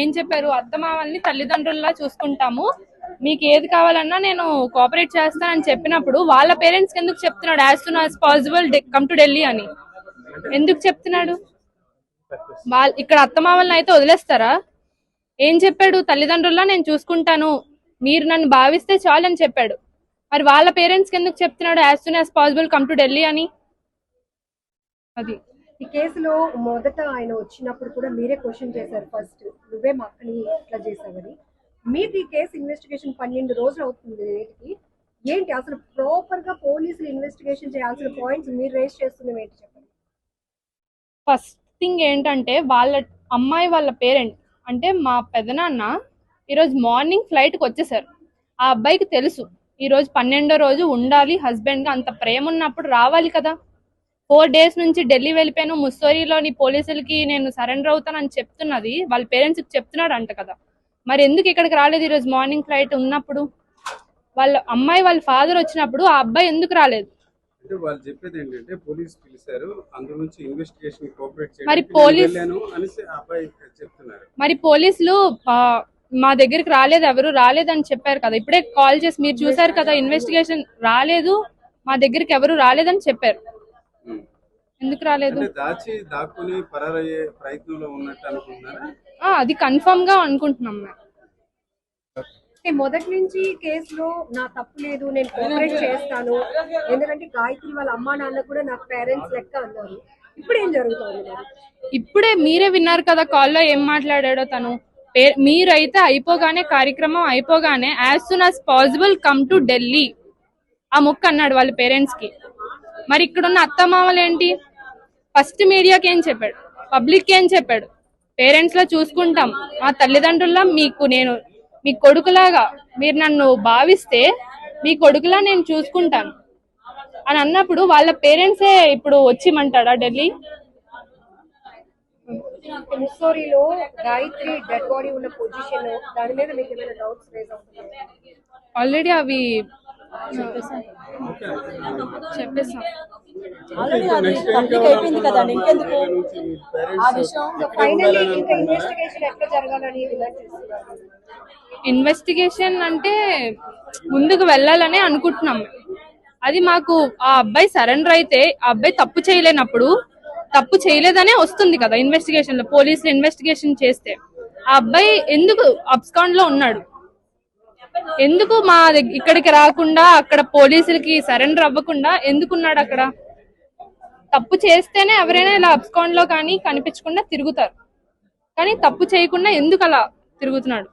ఏం చెప్పారు? అత్తమామల్ని తల్లిదండ్రుల్లా చూసుకుంటాము, మీకు ఏది కావాలన్నా నేను కోఆపరేట్ చేస్తానని చెప్పినప్పుడు వాళ్ళ పేరెంట్స్ ఎందుకు చెప్తున్నాడు as soon as possible come to Delhi అని? ఎందుకు చెప్తున్నాడు? వాళ్ళ ఇక్కడ అత్తమామల్ని అయితే వదిలేస్తారా? ఏం చెప్పాడు? తల్లిదండ్రుల్లా నేను చూసుకుంటాను, మీరు నన్ను భావిస్తే చాలు అని చెప్పాడు. మరి వాళ్ళ పేరెంట్స్ ఎందుకు చెప్తున్నాడు as soon as possible come to Delhi అని? అది ఈ కేసులో మొదట ఆయన వచ్చినప్పుడు కూడా మీరే క్వశ్చన్ చేశారు, ఫస్ట్ నువ్వే మా అక్కని ఇట్లా చేసావని. మీకు ఈ కేసు ఇన్వెస్టిగేషన్ 12 రోజులు అవుతుంది నేటికి. ఏంటి అసలు ప్రాపర్ గా పోలీసులు ఇన్వెస్టిగేషన్ చేయాల్సిన పాయింట్స్ మీరు రేస్ చేస్తున్నవి ఏంటి చెప్పండి. ఫస్ట్ థింగ్ ఏంటంటే, వాళ్ళ అమ్మాయి వాళ్ళ పేరెంట్ అంటే మా పెదనాన్న ఈరోజు మార్నింగ్ ఫ్లైట్కి వచ్చేసారు. ఆ అబ్బాయికి తెలుసు ఈరోజు 12వ రోజు ఉండాలి హస్బెండ్గా, అంత ప్రేమ ఉన్నప్పుడు రావాలి కదా. 4 days నుంచి ఢిల్లీ వెళ్ళిపోయాను, ముస్సోరీలోని పోలీసులకి నేను సరెండర్ అవుతానని చెప్తున్నది వాళ్ళ పేరెంట్స్కి చెప్తున్నాడు అంట కదా. మరి ఎందుకు ఇక్కడికి రాలేదు ఈరోజు మార్నింగ్ ఫ్లైట్ ఉన్నప్పుడు? వాళ్ళ అమ్మాయి వాళ్ళ ఫాదర్ వచ్చినప్పుడు ఆ అబ్బాయి ఎందుకు రాలేదు? అంటే వాళ్ళు చెప్పేది ఏంటంటే పోలీస్ పిలిచారు, అందు నుంచి ఇన్వెస్టిగేషన్ కోఆపరేట్ మరి చేయడానికి పోలీస్ అనేసి అబ్బాయి చెప్తున్నారు. మరి పోలీసులు మా దగ్గరికి రాలేదు, ఎవరు రాలేదని చెప్పారు కదా. ఇప్పుడే కాల్ చేసి మీరు చూసారు కదా, ఇన్వెస్టిగేషన్ రాలేదు, మా దగ్గరికి ఎవరు రాలేదని చెప్పారు. ఎందుకు రాలేదు? దాక్కుని పరారయ్యే ప్రయత్నంలో ఉన్నట్టు అనుకుంటున్నారా? అది కన్ఫర్మ్ గా అనుకుంటున్నాం మేము. మొదటి నుంచి కేసులో నా తప్పు లేదు, నేను కోఆపరేట్ చేస్తాను, ఎందుకంటే గాయత్రి వాళ్ళ అమ్మా నాన్న కూడా నాకు పేరెంట్స్ లెక్క అన్నారు. ఇప్పుడు ఏం జరుగుతుంది? ఇప్పుడే మీరే విన్నారు కదా కాల్లో ఏం మాట్లాడాడో తను. మీరైతే అయిపోగానే, కార్యక్రమం అయిపోగానే as soon as possible come to Delhi ఆ ముక్క అన్నాడు వాళ్ళ పేరెంట్స్ కి. మరి ఇక్కడున్న అత్తమామలు ఏంటి? ఫస్ట్ మీడియాకి ఏం చెప్పాడు, పబ్లిక్ ఏం చెప్పాడు? పేరెంట్స్ లా చూసుకుంటాం, మా తల్లిదండ్రుల్లా మీకు నేను మీ కొడుకులాగా, మీరు నన్ను భావిస్తే మీ కొడుకులా నేను చూసుకుంటాను అని అన్నప్పుడు వాళ్ళ పేరెంట్సే ఇప్పుడు వచ్చిమంటాడా ఢిల్లీ? ముస్సోరీలో గాయత్రి డెడ్ బాడీ ఉన్న పొజిషన్, దాని మీద మీకు ఏమైనా డౌట్స్ రేజ్ అవుతున్నాయా? ఆల్రెడీ అవి చెప్పేసాం. ఇన్వెస్టిగేషన్ అంటే ముందుకు వెళ్ళాలనే అనుకుంటున్నాం. అది మాకు ఆ అబ్బాయి సరెండర్ అయితే, ఆ అబ్బాయి తప్పు చేయలేనప్పుడు తప్పు చేయలేదనే వస్తుంది కదా ఇన్వెస్టిగేషన్ లో. పోలీసులు ఇన్వెస్టిగేషన్ చేస్తే ఆ అబ్బాయి ఎందుకు అబ్స్కాండ్ లో ఉన్నాడు? ఎందుకు మా ఇక్కడికి రాకుండా, అక్కడ పోలీసులకి సరెండర్ అవ్వకుండా ఎందుకున్నాడు అక్కడ? తప్పు చేస్తేనే ఎవరైనా ఇలా అబ్స్కాండ్ లో కానీ కనిపించకుండా తిరుగుతారు, కానీ తప్పు చేయకుండా ఎందుకు అలా తిరుగుతున్నాడు?